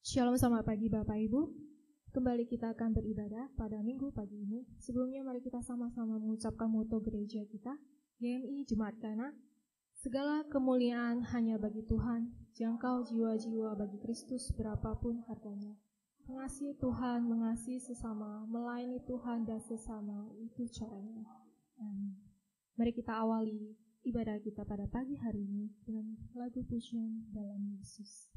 Shalom, selamat pagi Bapak Ibu. Kembali kita akan beribadah pada minggu pagi ini. Sebelumnya mari kita sama-sama mengucapkan moto gereja kita, GMI Jemaat Kana. Segala kemuliaan hanya bagi Tuhan, jangkau jiwa-jiwa bagi Kristus berapapun harganya. Mengasihi Tuhan, mengasihi sesama, melayani Tuhan dan sesama, itu caranya. Amin. Mari kita awali ibadah kita pada pagi hari ini dengan lagu pujian dalam Yesus.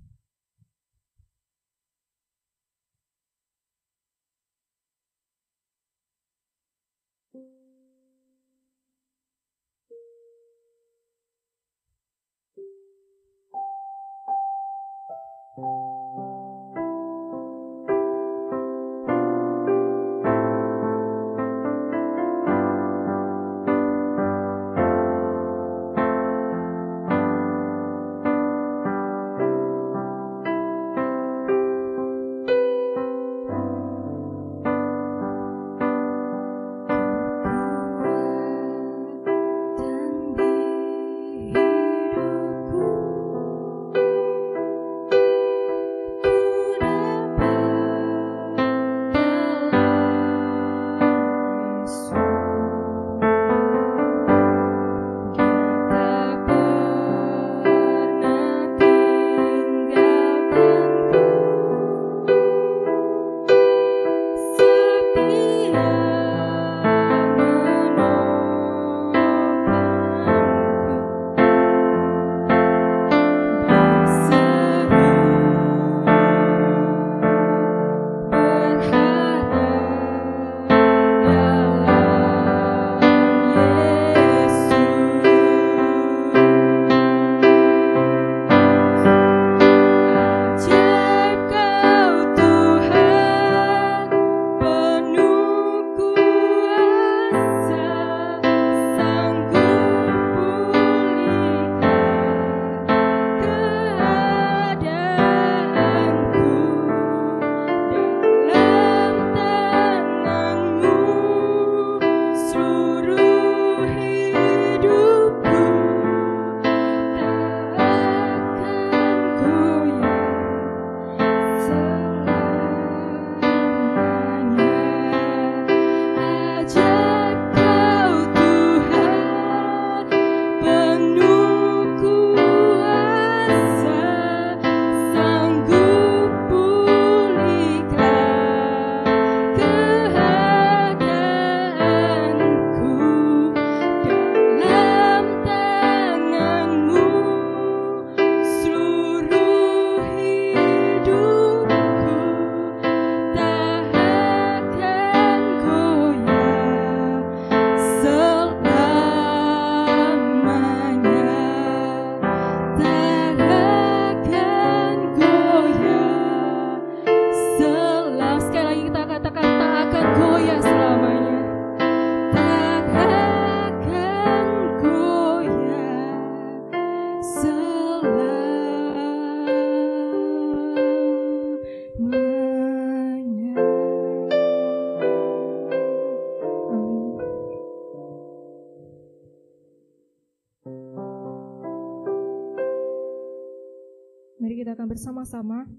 Bersama-sama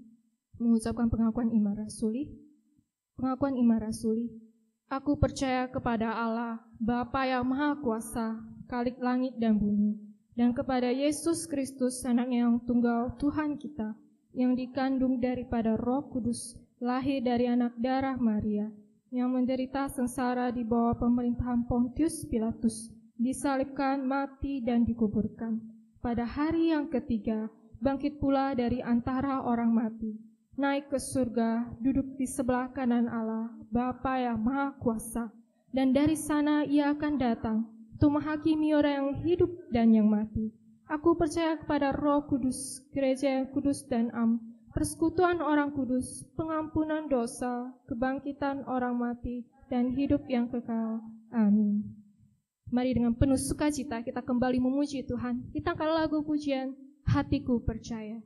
mengucapkan pengakuan iman rasuli. Pengakuan iman rasuli. Aku percaya kepada Allah, Bapa yang Maha Kuasa, Khalik langit dan bumi, dan kepada Yesus Kristus, Anaknya yang tunggal Tuhan kita, yang dikandung daripada Roh Kudus, lahir dari anak darah Maria, yang menderita sengsara di bawah pemerintahan Pontius Pilatus, disalibkan, mati, dan dikuburkan. Pada hari yang ketiga, bangkit pula dari antara orang mati, naik ke surga, duduk di sebelah kanan Allah, Bapa yang Maha Kuasa, dan dari sana Ia akan datang untuk menghakimi orang yang hidup dan yang mati. Aku percaya kepada Roh Kudus, gereja yang kudus dan am, persekutuan orang kudus, pengampunan dosa, kebangkitan orang mati, dan hidup yang kekal. Amin. Mari dengan penuh sukacita kita kembali memuji Tuhan. Kita angkat lagu pujian, Hatiku Percaya.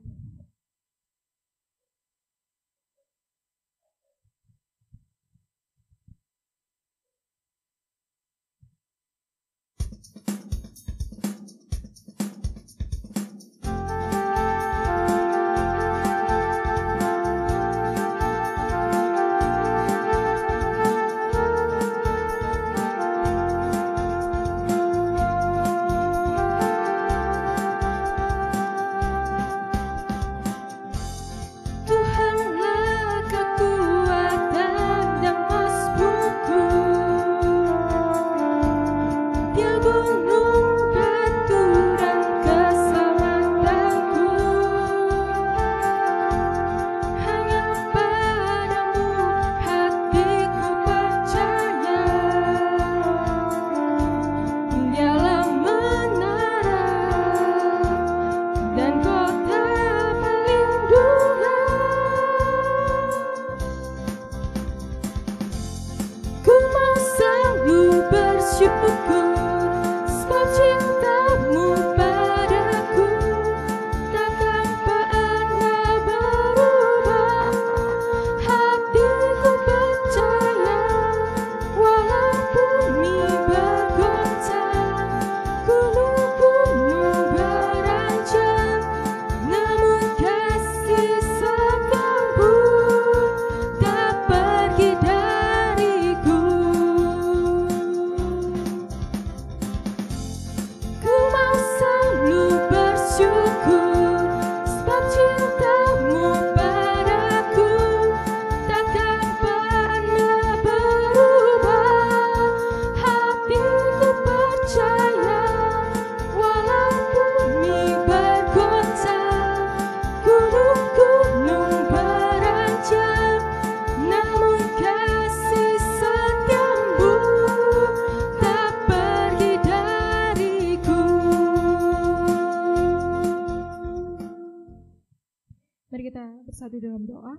kita bersatu dalam doa.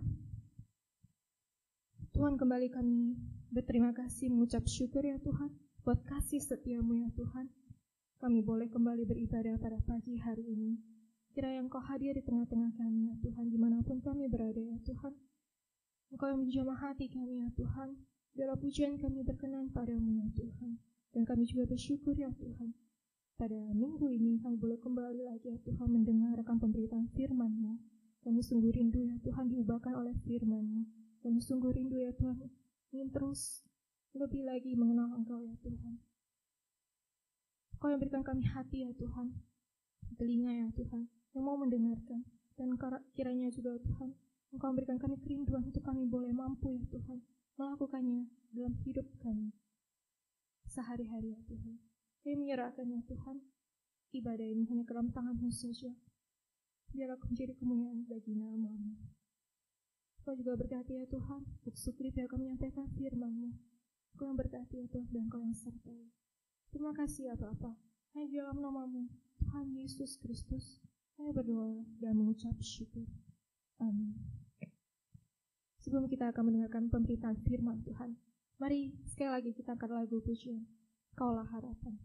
Tuhan, kembali kami berterima kasih, mengucap syukur ya Tuhan, buat kasih setia-Mu ya Tuhan. Kami boleh kembali beribadah pada pagi hari ini. Kiranya Engkau hadir di tengah-tengah kami ya Tuhan, dimanapun kami berada ya Tuhan. Engkau yang menjamah hati kami ya Tuhan. Biarlah pujian kami berkenan padamu ya Tuhan. Dan kami juga bersyukur ya Tuhan. Pada minggu ini kami boleh kembali lagi ya Tuhan mendengarkan pemberitaan firman-Mu. Kami sungguh rindu ya Tuhan diubahkan oleh firman-Mu. Kami sungguh rindu ya Tuhan, ingin terus lebih lagi mengenal Engkau ya Tuhan. Engkau yang berikan kami hati ya Tuhan, telinga ya Tuhan, yang mau mendengarkan. Dan kiranya juga Tuhan, Engkau berikan kami kerinduan untuk kami boleh mampu ya Tuhan, melakukannya dalam hidup kami sehari-hari ya Tuhan. Kami menyerahkan ya Tuhan, ibadah ini hanya ke dalam tangan-Mu saja. Biarlah menjadi kemuliaan bagi nama-Mu. Kau juga berkati ya Tuhan, untuk Sukri biar kami menyampaikan firman-Mu. Kau yang berkati ya Tuhan, dan Kau yang sertai. Terima kasih ya Bapa. Hanya di dalam nama-Mu, Tuhan Yesus Kristus, kami berdoa dan mengucap syukur. Amin. Sebelum kita akan mendengarkan pemberitaan firman Tuhan, mari sekali lagi kita angkat lagu pujian, Kaulah Harapan.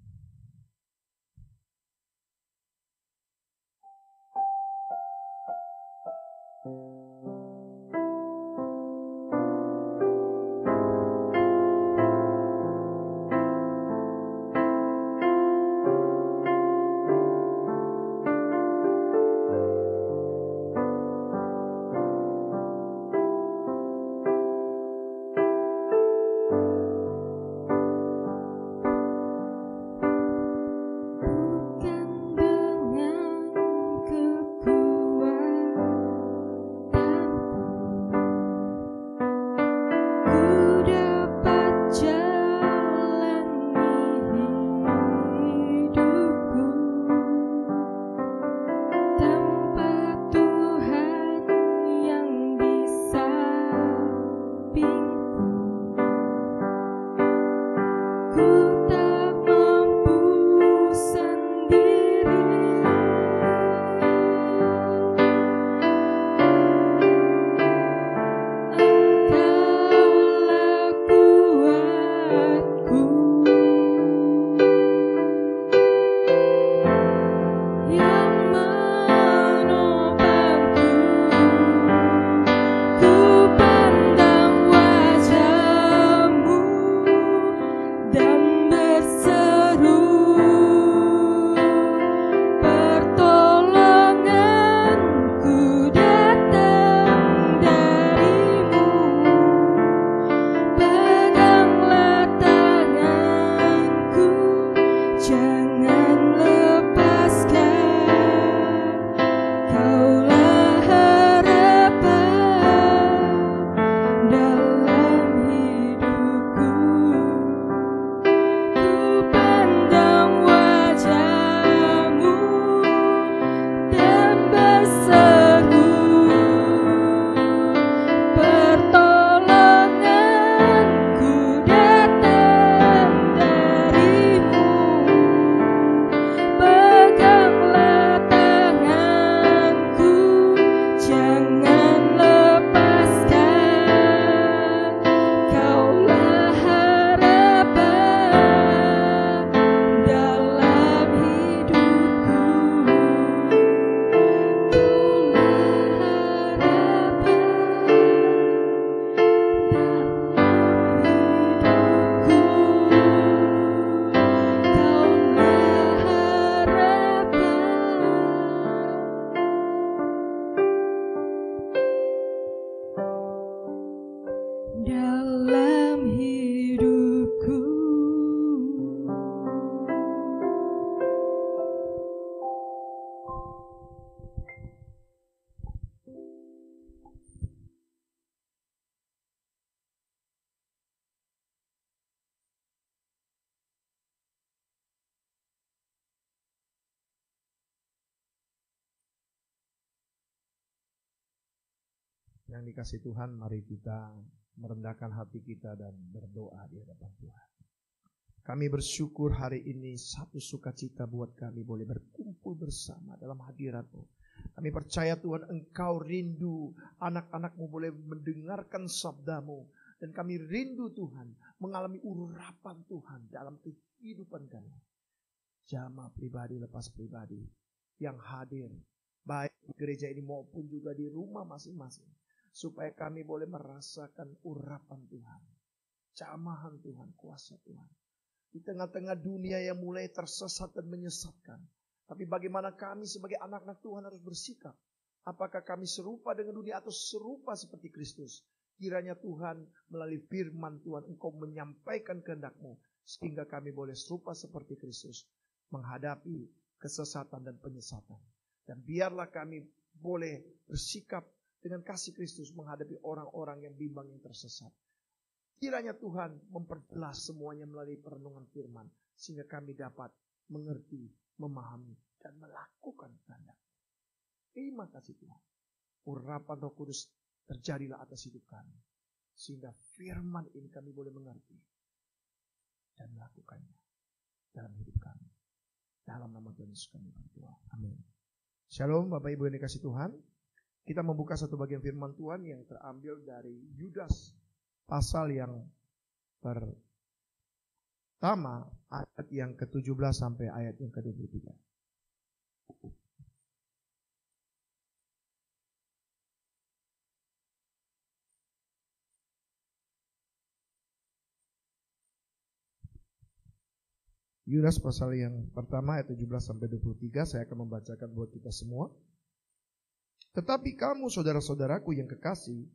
Yang dikasih Tuhan, mari kita merendahkan hati kita dan berdoa di hadapan Tuhan. Kami bersyukur hari ini satu sukacita buat kami boleh berkumpul bersama dalam hadirat-Mu. Kami percaya Tuhan Engkau rindu anak-anak-Mu boleh mendengarkan sabda-Mu. Dan kami rindu Tuhan mengalami urapan Tuhan dalam kehidupan kami. Jamaah pribadi lepas pribadi yang hadir baik di gereja ini maupun juga di rumah masing-masing. Supaya kami boleh merasakan urapan Tuhan. Jamahan Tuhan, kuasa Tuhan. Di tengah-tengah dunia yang mulai tersesat dan menyesatkan. Tapi bagaimana kami sebagai anak-anak Tuhan harus bersikap? Apakah kami serupa dengan dunia atau serupa seperti Kristus? Kiranya Tuhan melalui firman Tuhan Engkau menyampaikan kehendak-Mu. Sehingga kami boleh serupa seperti Kristus. Menghadapi kesesatan dan penyesatan. Dan biarlah kami boleh bersikap dengan kasih Kristus menghadapi orang-orang yang bimbang yang tersesat. Kiranya Tuhan memperjelas semuanya melalui perenungan firman. Sehingga kami dapat mengerti, memahami, dan melakukan kehendak. Terima kasih Tuhan. Urapan Roh Kudus terjadilah atas hidup kami. Sehingga firman ini kami boleh mengerti. Dan melakukannya dalam hidup kami. Dalam nama Tuhan Yesus kami berdoa. Amin. Shalom Bapak Ibu yang dikasih Tuhan. Kita membuka satu bagian firman Tuhan yang terambil dari Yudas. Pasal yang pertama ayat yang ke-17 sampai ayat yang ke-23. Yudas pasal yang pertama ayat 17 sampai 23 saya akan membacakan buat kita semua. Tetapi kamu saudara-saudaraku yang kekasih,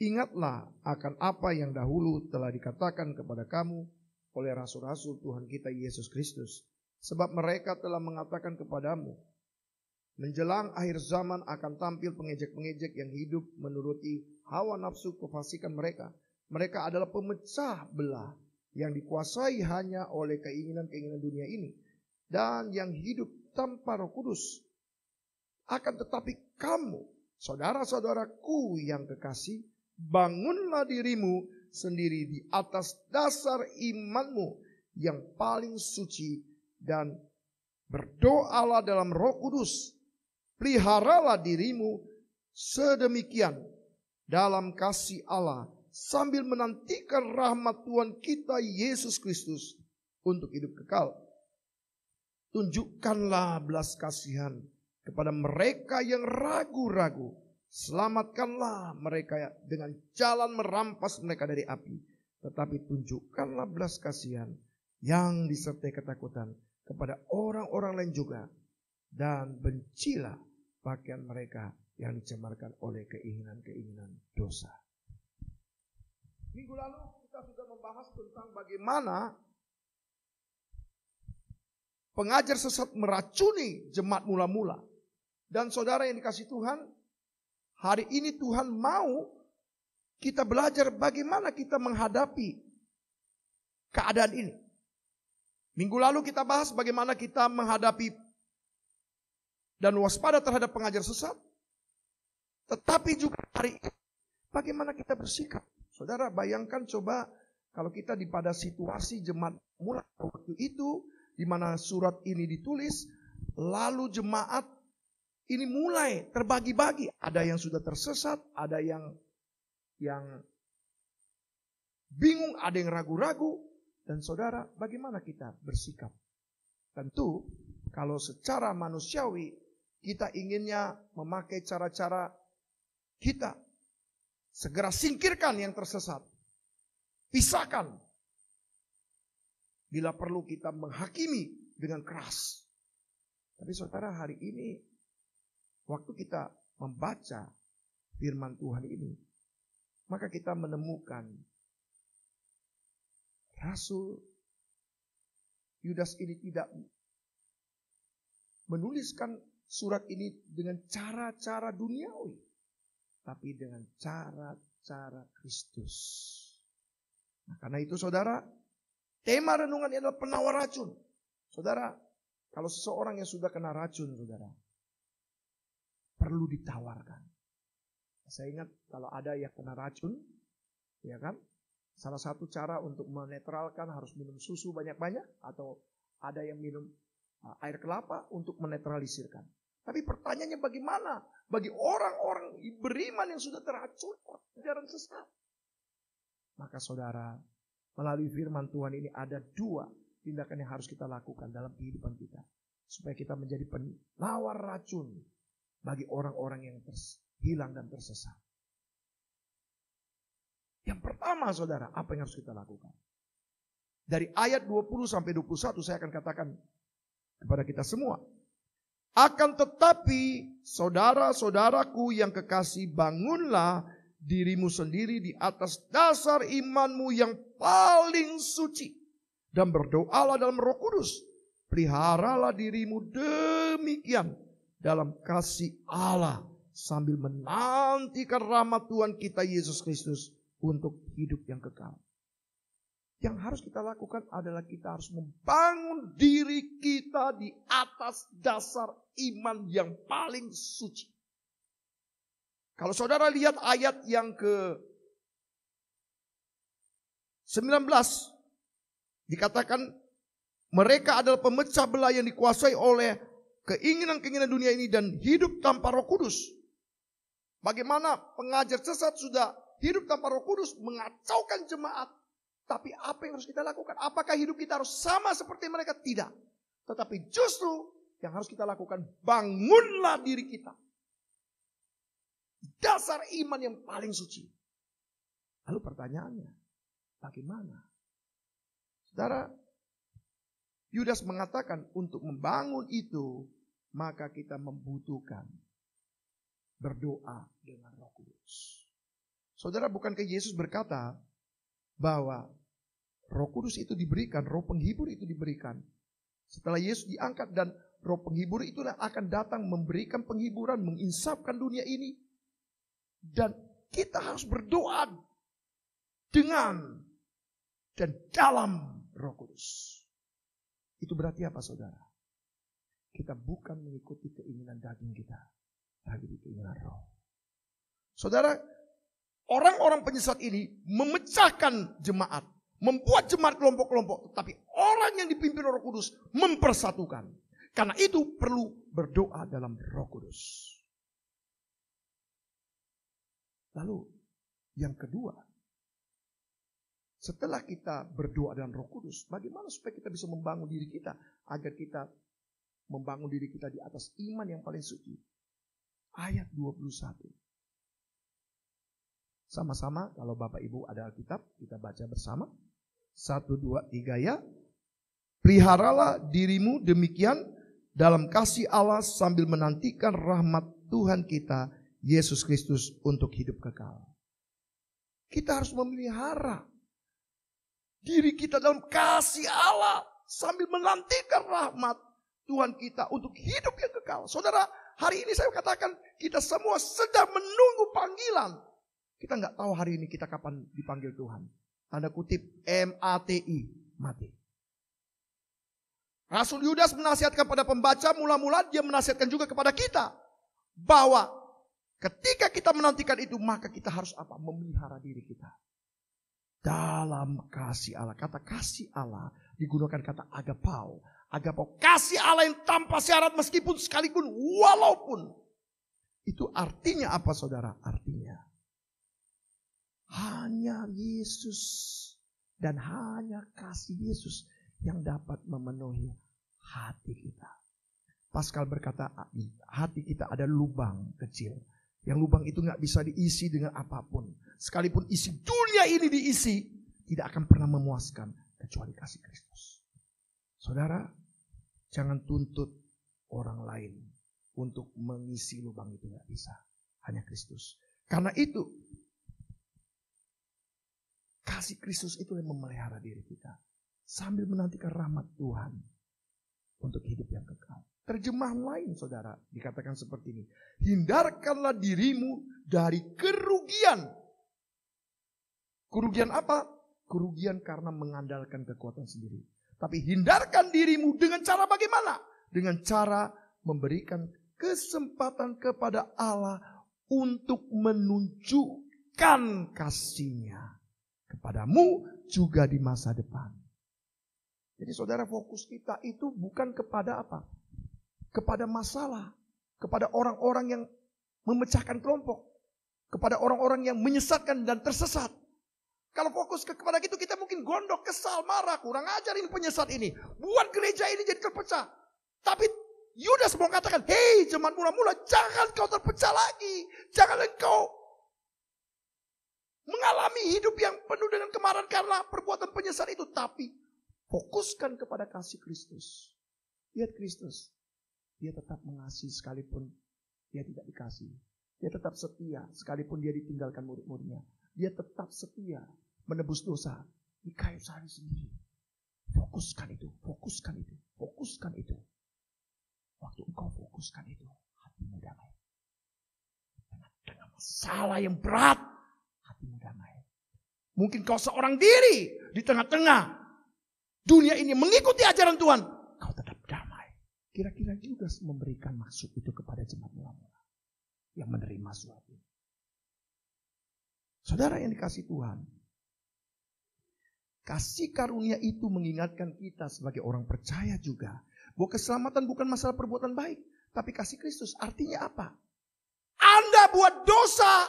ingatlah akan apa yang dahulu telah dikatakan kepada kamu oleh rasul-rasul Tuhan kita Yesus Kristus. Sebab mereka telah mengatakan kepadamu, menjelang akhir zaman akan tampil pengejek-pengejek yang hidup menuruti hawa nafsu kefasikan mereka. Mereka adalah pemecah belah yang dikuasai hanya oleh keinginan-keinginan dunia ini. Dan yang hidup tanpa Roh Kudus. Akan tetapi kamu, saudara-saudaraku yang kekasih, bangunlah dirimu sendiri di atas dasar imanmu yang paling suci dan berdoalah dalam Roh Kudus. Peliharalah dirimu sedemikian dalam kasih Allah sambil menantikan rahmat Tuhan kita Yesus Kristus untuk hidup kekal. Tunjukkanlah belas kasihan kepada mereka yang ragu-ragu. Selamatkanlah mereka dengan jalan merampas mereka dari api. Tetapi tunjukkanlah belas kasihan yang disertai ketakutan kepada orang-orang lain juga. Dan bencilah pakaian mereka yang dicemarkan oleh keinginan-keinginan dosa. Minggu lalu kita sudah membahas tentang bagaimana pengajar sesat meracuni jemaat mula-mula. Dan saudara yang dikasih Tuhan, hari ini Tuhan mau kita belajar bagaimana kita menghadapi keadaan ini. Minggu lalu kita bahas bagaimana kita menghadapi dan waspada terhadap pengajar sesat. Tetapi juga hari ini bagaimana kita bersikap. Saudara bayangkan coba kalau kita pada situasi jemaat mula waktu itu di mana surat ini ditulis, lalu jemaat ini mulai terbagi-bagi. Ada yang sudah tersesat, ada yang bingung, ada yang ragu-ragu. Dan saudara, bagaimana kita bersikap? Tentu, kalau secara manusiawi, kita inginnya memakai cara-cara kita. Segera singkirkan yang tersesat. Pisahkan. Bila perlu kita menghakimi dengan keras. Tapi saudara, hari ini waktu kita membaca firman Tuhan ini, maka kita menemukan Rasul Yudas ini tidak menuliskan surat ini dengan cara-cara duniawi, tapi dengan cara-cara Kristus. Nah, karena itu saudara, tema renungan ini adalah penawar racun. Saudara, kalau seseorang yang sudah kena racun, saudara, perlu ditawarkan. Saya ingat kalau ada yang kena racun, ya kan? Salah satu cara untuk menetralkan harus minum susu banyak-banyak, atau ada yang minum air kelapa untuk menetralisirkan. Tapi pertanyaannya bagaimana bagi orang-orang beriman yang sudah terhacur ajaran sesat? Maka saudara, melalui firman Tuhan ini ada 2 tindakan yang harus kita lakukan dalam kehidupan kita. Supaya kita menjadi penawar racun bagi orang-orang yang hilang dan tersesat. Yang pertama saudara, apa yang harus kita lakukan? Dari ayat 20 sampai 21 saya akan katakan kepada kita semua. Akan tetapi saudara-saudaraku yang kekasih, bangunlah dirimu sendiri di atas dasar imanmu yang paling suci. Dan berdoalah dalam Roh Kudus. Peliharalah dirimu demikian dalam kasih Allah, sambil menantikan rahmat Tuhan kita Yesus Kristus untuk hidup yang kekal. Yang harus kita lakukan adalah kita harus membangun diri kita di atas dasar iman yang paling suci. Kalau saudara lihat ayat yang ke-19, dikatakan mereka adalah pemecah belah yang dikuasai oleh keinginan-keinginan dunia ini dan hidup tanpa Roh Kudus. Bagaimana pengajar sesat sudah hidup tanpa Roh Kudus, mengacaukan jemaat. Tapi apa yang harus kita lakukan? Apakah hidup kita harus sama seperti mereka? Tidak. Tetapi justru yang harus kita lakukan, bangunlah diri kita. Dasar iman yang paling suci. Lalu pertanyaannya, bagaimana? Saudara, Yudas mengatakan untuk membangun itu, maka kita membutuhkan berdoa dengan Roh Kudus. Saudara, bukankah Yesus berkata bahwa Roh Kudus itu diberikan, Roh Penghibur itu diberikan setelah Yesus diangkat, dan Roh Penghibur itu akan datang memberikan penghiburan, menginsafkan dunia ini. Dan kita harus berdoa dengan dan dalam Roh Kudus. Itu berarti apa saudara? Kita bukan mengikuti keinginan daging kita, tapi keinginan Roh. Saudara, orang-orang penyesat ini memecahkan jemaat, membuat jemaat kelompok-kelompok, tetapi orang yang dipimpin Roh Kudus mempersatukan. Karena itu perlu berdoa dalam Roh Kudus. Lalu yang kedua, setelah kita berdoa dalam Roh Kudus, bagaimana supaya kita bisa membangun diri kita agar kita membangun diri kita di atas iman yang paling suci? Ayat 21. Sama-sama kalau Bapak Ibu ada Alkitab, kita baca bersama. 1, 2, 3 ya. Peliharalah dirimu demikian dalam kasih Allah sambil menantikan rahmat Tuhan kita Yesus Kristus untuk hidup kekal. Kita harus memelihara diri kita dalam kasih Allah sambil menantikan rahmat Tuhan kita untuk hidup yang kekal. Saudara, hari ini saya katakan kita semua sedang menunggu panggilan. Kita nggak tahu hari ini kita kapan dipanggil Tuhan. Tanda kutip MATI, mati. Rasul Yudas menasihatkan pada pembaca, mula-mula dia menasihatkan juga kepada kita. Bahwa ketika kita menantikan itu, maka kita harus apa? Memelihara diri kita. Dalam kasih Allah. Kata kasih Allah digunakan kata agapau. Agapau, kasih Allah yang tanpa syarat meskipun sekalipun walaupun. Itu artinya apa saudara? Artinya hanya Yesus dan hanya kasih Yesus yang dapat memenuhi hati kita. Pascal berkata, hati kita ada lubang kecil. Yang lubang itu gak bisa diisi dengan apapun. Sekalipun isi dunia ini diisi, tidak akan pernah memuaskan kecuali kasih Kristus. Saudara, jangan tuntut orang lain untuk mengisi lubang itu, gak bisa. Hanya Kristus. Karena itu, kasih Kristus itu yang memelihara diri kita. Sambil menantikan rahmat Tuhan untuk hidup yang kekal. Terjemahan lain saudara dikatakan seperti ini. Hindarkanlah dirimu dari kerugian. Kerugian apa? Kerugian karena mengandalkan kekuatan sendiri. Tapi hindarkan dirimu dengan cara bagaimana? Dengan cara memberikan kesempatan kepada Allah untuk menunjukkan kasih-Nya kepadamu juga di masa depan. Jadi saudara, fokus kita itu bukan kepada apa? Kepada masalah. kepada orang-orang yang memecahkan kelompok, kepada orang-orang yang menyesatkan dan tersesat. Kalau fokus kepada itu, kita mungkin gondok, kesal, marah, kurang ajar ini penyesat ini, buat gereja ini jadi terpecah. Tapi Yudas mau katakan, hei jemaat mula-mula, jangan kau terpecah lagi, jangan engkau mengalami hidup yang penuh dengan kemarahan karena perbuatan penyesat itu. Tapi fokuskan kepada kasih Kristus. Lihat Kristus. Dia tetap mengasihi sekalipun dia tidak dikasih. Dia tetap setia sekalipun dia ditinggalkan murid-muridnya. Dia tetap setia menebus dosa di kayu salib sendiri. Fokuskan itu, fokuskan itu, fokuskan itu. Waktu engkau fokuskan itu, hatimu damai. Dengan masalah yang berat, hatimu damai. Mungkin kau seorang diri di tengah-tengah dunia ini mengikuti ajaran Tuhan, kau tetap damai. Kira-kira Yudas memberikan maksud itu kepada jemaat mula-mula yang menerima surat ini. Saudara yang dikasih Tuhan, kasih karunia itu mengingatkan kita sebagai orang percaya juga bahwa keselamatan bukan masalah perbuatan baik, tapi kasih Kristus. Artinya apa? Anda buat dosa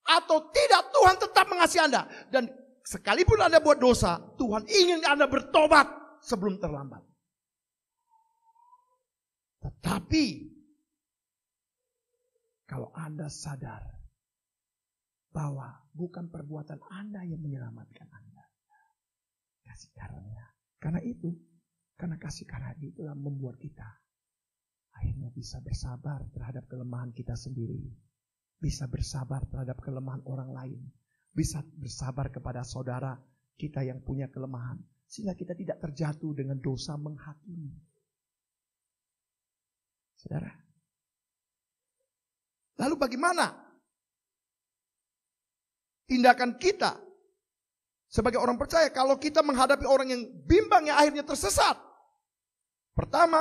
atau tidak, Tuhan tetap mengasihi Anda. Dan sekalipun Anda buat dosa, Tuhan ingin Anda bertobat sebelum terlambat. Tetapi kalau Anda sadar bahwa bukan perbuatan Anda yang menyelamatkan Anda, kasih karunia. Karena kasih karunia itulah membuat kita akhirnya bisa bersabar terhadap kelemahan kita sendiri. Bisa bersabar terhadap kelemahan orang lain. Bisa bersabar kepada saudara kita yang punya kelemahan. Sehingga kita tidak terjatuh dengan dosa menghakimi. Saudara. Lalu bagaimana tindakan kita sebagai orang percaya kalau kita menghadapi orang yang bimbang yang akhirnya tersesat? Pertama,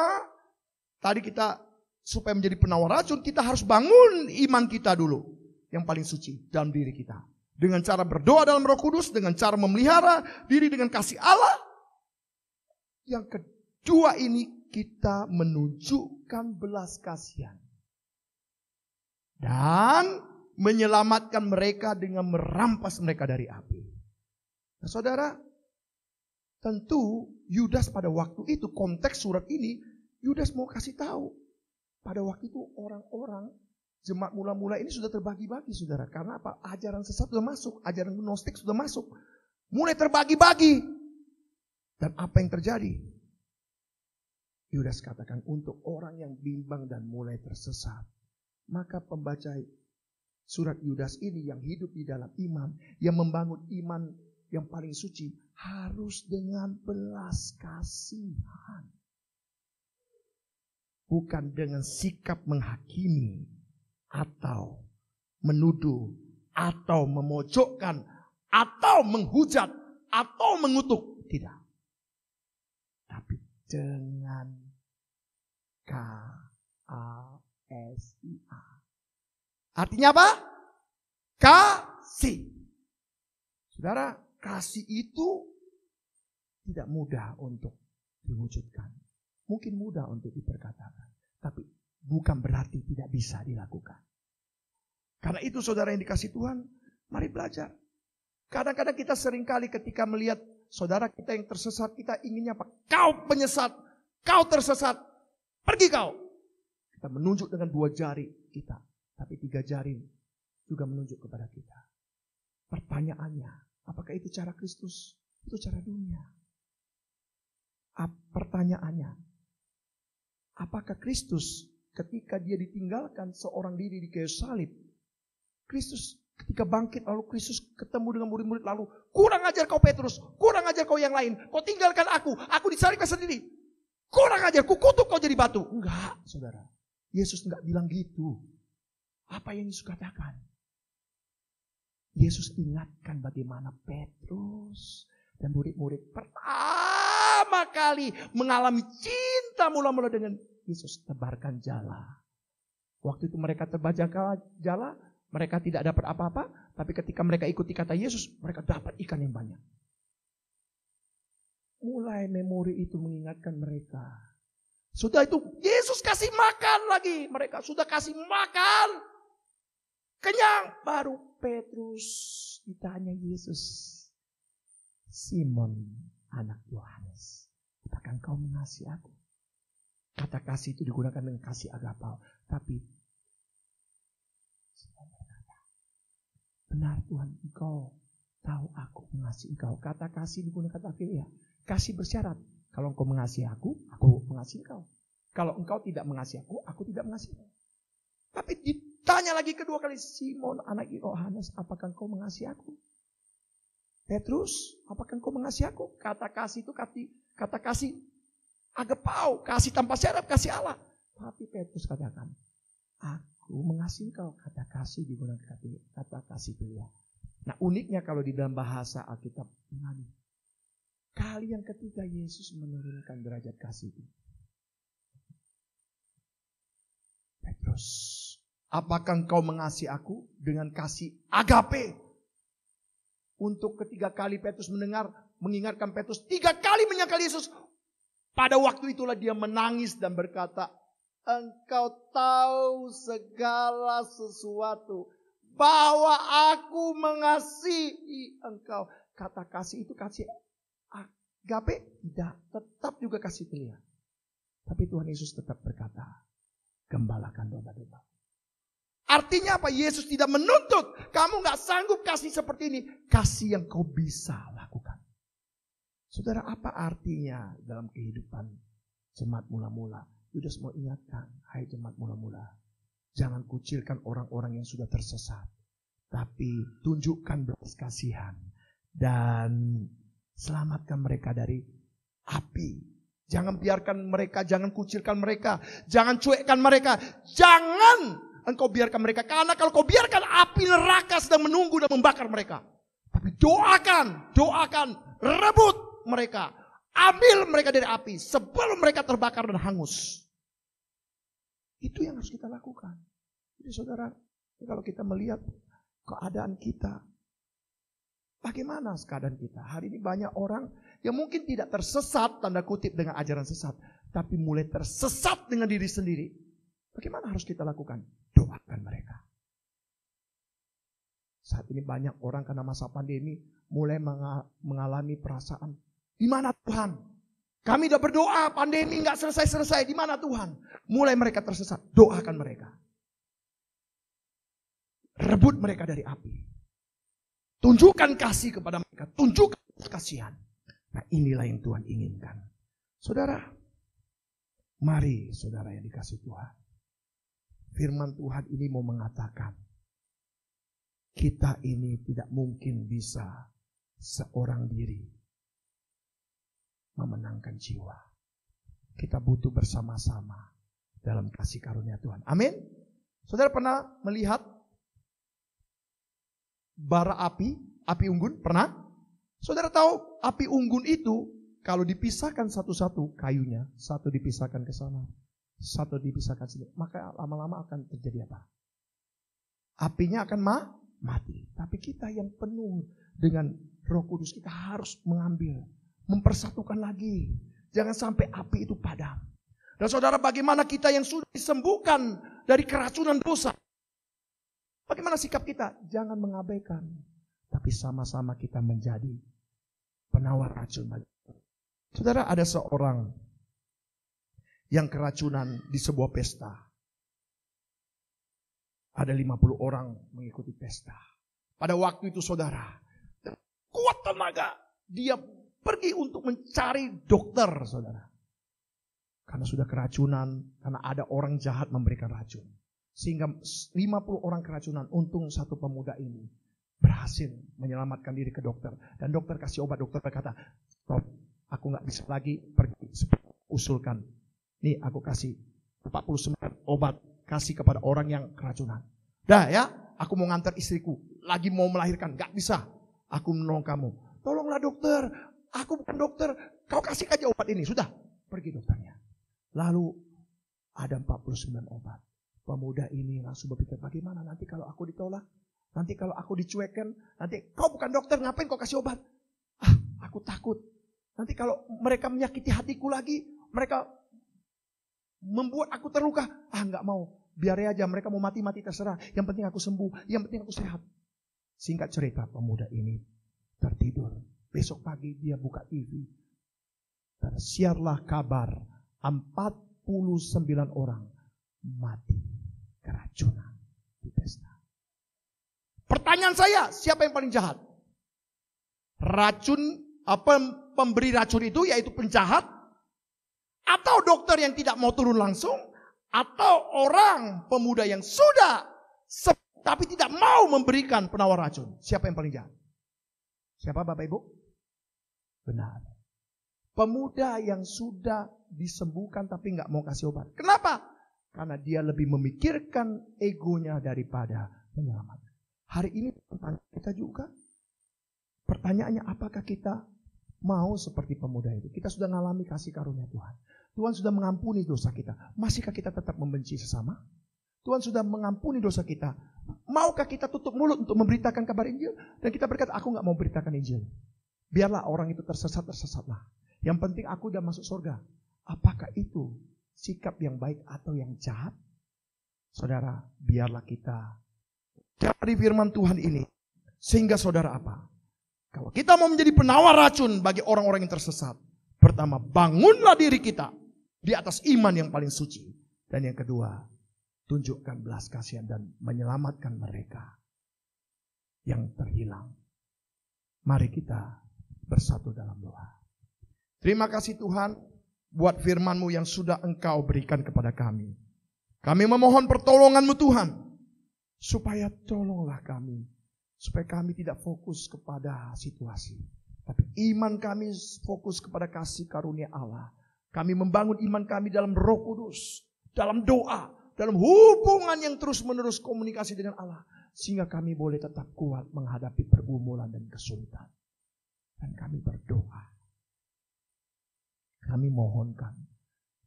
tadi kita supaya menjadi penawar racun, kita harus bangun iman kita dulu. Yang paling suci dalam diri kita. Dengan cara berdoa dalam Roh Kudus, dengan cara memelihara diri dengan kasih Allah. Yang kedua ini kita menunjukkan belas kasihan. Dan menyelamatkan mereka dengan merampas mereka dari api. Nah, saudara, tentu Yudas pada waktu itu, konteks surat ini, Yudas mau kasih tahu. Pada waktu itu orang-orang jemaat mula-mula ini sudah terbagi-bagi, saudara. Karena apa? Ajaran sesat sudah masuk, ajaran gnostik sudah masuk. Mulai terbagi-bagi. Dan apa yang terjadi? Yudas katakan untuk orang yang bimbang dan mulai tersesat. Maka pembaca surat Yudas ini yang hidup di dalam iman, yang membangun iman yang paling suci, harus dengan belas kasihan. Bukan dengan sikap menghakimi, atau menuduh, atau memojokkan, atau menghujat, atau mengutuk. Tidak. Tapi dengan KASIA. Artinya apa? Kasih. Saudara, kasih itu tidak mudah untuk diwujudkan. Mungkin mudah untuk diperkatakan. Tapi bukan berarti tidak bisa dilakukan. Karena itu saudara yang dikasih Tuhan, mari belajar. Kadang-kadang kita seringkali ketika melihat saudara kita yang tersesat, kita inginnya apa? Kau penyesat, kau tersesat, pergi kau. Kita menunjuk dengan 2 jari kita. Tapi 3 jari juga menunjuk kepada kita. Pertanyaannya, apakah itu cara Kristus? Itu cara dunia. Pertanyaannya, apakah Kristus ketika dia ditinggalkan seorang diri di kayu salib, Kristus ketika bangkit lalu Kristus ketemu dengan murid-murid lalu, kurang ajar kau Petrus, kurang ajar kau yang lain, kau tinggalkan aku disalibkan sendiri. Kurang ajar, kukutuk kau jadi batu. Enggak, saudara. Yesus enggak bilang gitu. Apa yang Yesus katakan? Yesus ingatkan bagaimana Petrus dan murid-murid pertama kali mengalami cinta mula-mula dengan Yesus. Tebarkan jala. Waktu itu mereka terbajak jala, mereka tidak dapat apa-apa, tapi ketika mereka ikuti kata Yesus, mereka dapat ikan yang banyak. Mulai memori itu mengingatkan mereka Sudah itu Yesus kasih makan lagi. Mereka sudah kasih makan. Kenyang. Baru Petrus ditanya Yesus. Simon anak Yohanes. Apakah engkau mengasihi aku? Kata kasih itu digunakan dengan kasih agapao. Tapi Simon berkata, benar Tuhan, engkau tahu aku mengasihi engkau. Kata kasih digunakan filia. Kasih bersyarat. Kalau engkau mengasihi aku mengasihi engkau. Kalau engkau tidak mengasihi aku tidak mengasihi engkau. Tapi ditanya lagi kedua kali, Simon anak Yohanes, apakah engkau mengasihi aku? Petrus, apakah engkau mengasihi aku? Kata kasih itu kata kasih agapao, kasih tanpa syarat, kasih Allah. Tapi Petrus katakan, aku mengasihi engkau. Kata kasih digunakan kata kasih filia. Nah, uniknya kalau di dalam bahasa Alkitab Yunani, kali yang ketiga Yesus menurunkan derajat kasih itu. Petrus, apakah engkau mengasihi aku dengan kasih agape? Untuk ketiga kali Petrus mengingatkan Petrus 3 kali menyangkal Yesus. Pada waktu itulah dia menangis dan berkata, engkau tahu segala sesuatu, bahwa aku mengasihi engkau. Kata kasih itu kasih agape? Tidak, tetap juga kasih filia. Tapi Tuhan Yesus tetap berkata, gembalakan domba-domba. Artinya apa? Yesus tidak menuntut. Kamu gak sanggup kasih seperti ini. Kasih yang kau bisa lakukan. Saudara, apa artinya dalam kehidupan jemaat mula-mula? Yudas mau ingatkan, hai jemaat mula-mula, jangan kucilkan orang-orang yang sudah tersesat. Tapi tunjukkan belas kasihan. Dan selamatkan mereka dari api. Jangan biarkan mereka, jangan kucilkan mereka. Jangan cuekkan mereka. Jangan engkau biarkan mereka. Karena kalau kau biarkan, api neraka sedang menunggu dan membakar mereka. Tapi doakan, rebut mereka. Ambil mereka dari api sebelum mereka terbakar dan hangus. Itu yang harus kita lakukan. Jadi saudara, kalau kita melihat keadaan kita, bagaimana keadaan kita? Hari ini banyak orang yang mungkin tidak tersesat, tanda kutip, dengan ajaran sesat. Tapi mulai tersesat dengan diri sendiri. Bagaimana harus kita lakukan? Doakan mereka. Saat ini banyak orang karena masa pandemi mulai mengalami perasaan, di mana Tuhan? Kami udah berdoa, pandemi gak selesai-selesai. Di mana Tuhan? Mulai mereka tersesat. Doakan mereka. Rebut mereka dari api. Tunjukkan kasih kepada mereka. Tunjukkan kasihan. Nah, inilah yang Tuhan inginkan. Saudara, mari saudara yang dikasih Tuhan. Firman Tuhan ini mau mengatakan, kita ini tidak mungkin bisa seorang diri memenangkan jiwa. Kita butuh bersama-sama dalam kasih karunia Tuhan. Amin. Saudara pernah melihat bara api unggun? Pernah? Saudara tahu api unggun itu kalau dipisahkan satu-satu kayunya, satu dipisahkan ke sana, satu dipisahkan sini, maka lama-lama akan terjadi apa? Apinya akan mati. Tapi kita yang penuh dengan Roh Kudus, kita harus mengambil, mempersatukan lagi. Jangan sampai api itu padam. Dan saudara, bagaimana kita yang sudah disembuhkan dari keracunan dosa? Bagaimana sikap kita? Jangan mengabaikan. Tapi sama-sama kita menjadi penawar racun. Saudara, ada seorang yang keracunan di sebuah pesta. Ada 50 orang mengikuti pesta. Pada waktu itu saudara, kuat tenaga, dia pergi untuk mencari dokter saudara. Karena sudah keracunan, karena ada orang jahat memberikan racun. Sehingga 50 orang keracunan, untung satu pemuda ini berhasil menyelamatkan diri ke dokter. Dan dokter kasih obat, dokter berkata, stop, aku gak bisa lagi pergi, usulkan. Nih aku kasih 49 obat, kasih kepada orang yang keracunan. Dah ya, aku mau ngantar istriku, lagi mau melahirkan, gak bisa. Aku menolong kamu. Tolonglah dokter, aku bukan dokter, kau kasih aja obat ini. Sudah, pergi dokternya. Lalu ada 49 obat. Pemuda ini langsung berpikir, bagaimana nanti kalau aku ditolak? Nanti kalau aku dicuekkan? Nanti kau bukan dokter, ngapain kau kasih obat? Aku takut. Nanti kalau mereka menyakiti hatiku lagi, mereka membuat aku terluka. Nggak mau. Biar aja mereka mau mati-mati terserah. Yang penting aku sembuh. Yang penting aku sehat. Singkat cerita, pemuda ini tertidur. Besok pagi dia buka TV. Tersiarlah kabar 49 orang mati keracunan di pesta. Pertanyaan saya, siapa yang paling jahat? Pemberi racun itu yaitu penjahat? Atau dokter yang tidak mau turun langsung? Atau orang pemuda yang sudah tapi tidak mau memberikan penawar racun? Siapa yang paling jahat? Siapa Bapak Ibu? Benar. Pemuda yang sudah disembuhkan tapi nggak mau kasih obat. Kenapa? Karena dia lebih memikirkan egonya daripada menyelamatkan. Hari ini kita juga. Pertanyaannya, apakah kita mau seperti pemuda itu? Kita sudah mengalami kasih karunia Tuhan. Tuhan sudah mengampuni dosa kita. Masihkah kita tetap membenci sesama? Tuhan sudah mengampuni dosa kita. Maukah kita tutup mulut untuk memberitakan kabar Injil? Dan kita berkata, aku gak mau beritakan Injil. Biarlah orang itu tersesatlah. Yang penting aku udah masuk surga. Apakah itu sikap yang baik atau yang jahat? Saudara, biarlah kita dari firman Tuhan ini. Sehingga saudara apa? Kalau kita mau menjadi penawar racun bagi orang-orang yang tersesat. Pertama, bangunlah diri kita di atas iman yang paling suci. Dan yang kedua, tunjukkan belas kasihan dan menyelamatkan mereka yang terhilang. Mari kita bersatu dalam doa. Terima kasih Tuhan buat firman-Mu yang sudah Engkau berikan kepada kami. Kami memohon pertolongan-Mu Tuhan. Supaya tolonglah kami. Supaya kami tidak fokus kepada situasi. Tapi iman kami fokus kepada kasih karunia Allah. Kami membangun iman kami dalam Roh Kudus. Dalam doa. Dalam hubungan yang terus-menerus komunikasi dengan Allah. Sehingga kami boleh tetap kuat menghadapi pergumulan dan kesulitan. Dan kami berdoa. Kami mohonkan.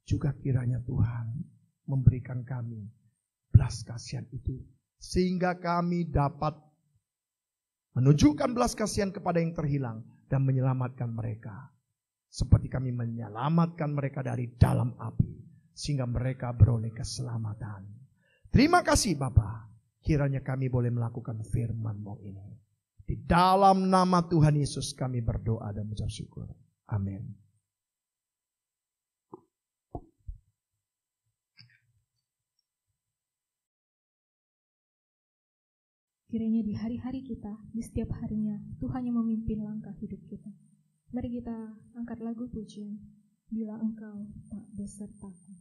Juga kiranya Tuhan memberikan kami belas kasihan itu. Sehingga kami dapat menunjukkan belas kasihan kepada yang terhilang dan menyelamatkan mereka. Seperti kami menyelamatkan mereka dari dalam api. Sehingga mereka beroleh keselamatan. Terima kasih Bapa. Kiranya kami boleh melakukan firman-Mu ini. Di dalam nama Tuhan Yesus kami berdoa dan mengucap syukur. Amin. Kiranya di hari-hari kita, di setiap harinya, Tuhan yang memimpin langkah hidup kita. Mari kita angkat lagu pujian, Bila Engkau Tak Besertaku.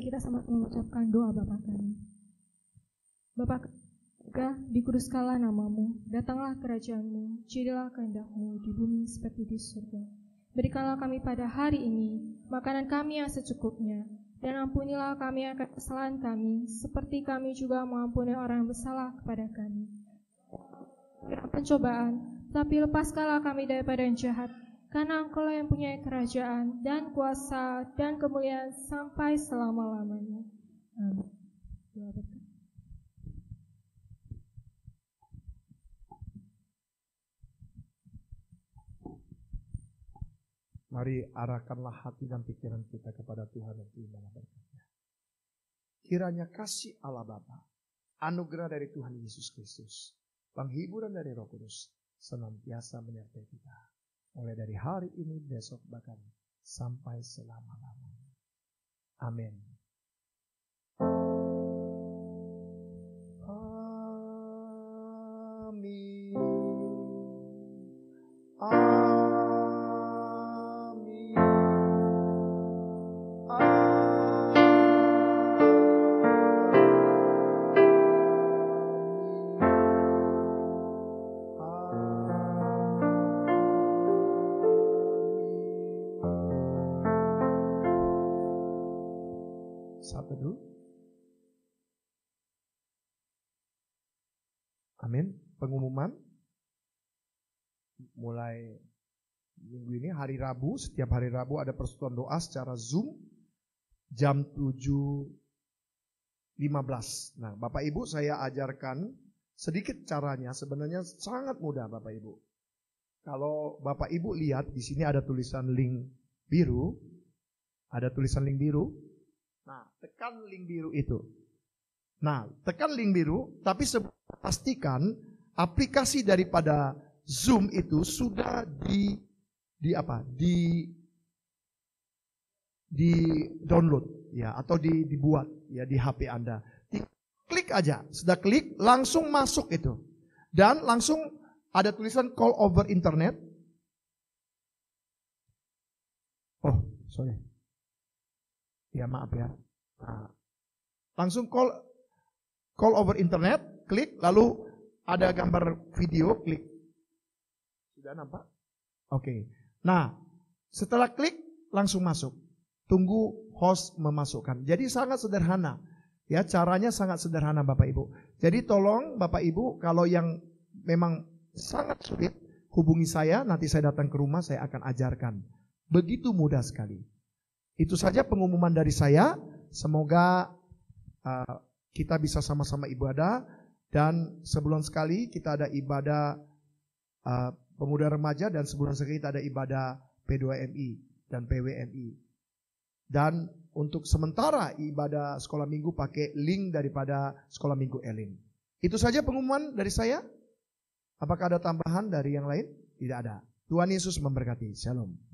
kita sama mengucapkan doa Bapa kami. Bapa dikuduskanlah namamu, datanglah kerajaan-Mu, jadilah kehendak-Mu di bumi seperti di surga. Berikanlah kami pada hari ini makanan kami yang secukupnya, dan ampunilah kami akan kesalahan kami, seperti kami juga mengampuni orang yang bersalah kepada kami. Pencobaan, tapi lepaskanlah kami daripada yang jahat, karena Engkau yang punya kerajaan dan kuasa dan kemuliaan sampai selama-lamanya. Amin. Mari arahkanlah hati dan pikiran kita kepada Tuhan dan terimalah berkat-Nya. Kiranya kasih Allah Bapa, anugerah dari Tuhan Yesus Kristus, penghiburan dari Roh Kudus senantiasa menyertai kita. Mulai dari hari ini, besok, bahkan sampai selama-lamanya. Amin. Amin. Amin. Satu dulu. Amin. Pengumuman mulai minggu ini hari Rabu, setiap hari Rabu ada persekutuan doa secara Zoom jam 7.15. Nah, Bapak Ibu saya ajarkan sedikit caranya, sebenarnya sangat mudah Bapak Ibu. Kalau Bapak Ibu lihat di sini ada tulisan link biru, ada tulisan link biru. Nah, tekan link biru itu. Nah, tekan link biru, tapi pastikan aplikasi daripada Zoom itu sudah di download ya, atau dibuat ya di HP Anda. Klik aja, sudah klik langsung masuk itu. Dan langsung ada tulisan call over internet. Oh, sorry. Ya maaf ya. Nah, langsung call over internet, klik, lalu ada gambar video, klik. Sudah nampak? Oke. Nah, setelah klik langsung masuk. Tunggu host memasukkan. Jadi sangat sederhana. Ya, caranya sangat sederhana Bapak Ibu. Jadi tolong Bapak Ibu kalau yang memang sangat sulit hubungi saya, nanti saya datang ke rumah saya akan ajarkan. Begitu mudah sekali. Itu saja pengumuman dari saya. Semoga kita bisa sama-sama ibadah. Dan sebulan sekali kita ada ibadah pemuda remaja. Dan sebulan sekali kita ada ibadah P2MI dan PWMI. Dan untuk sementara ibadah sekolah minggu pakai link daripada sekolah minggu Elin. Itu saja pengumuman dari saya. Apakah ada tambahan dari yang lain? Tidak ada. Tuhan Yesus memberkati. Shalom.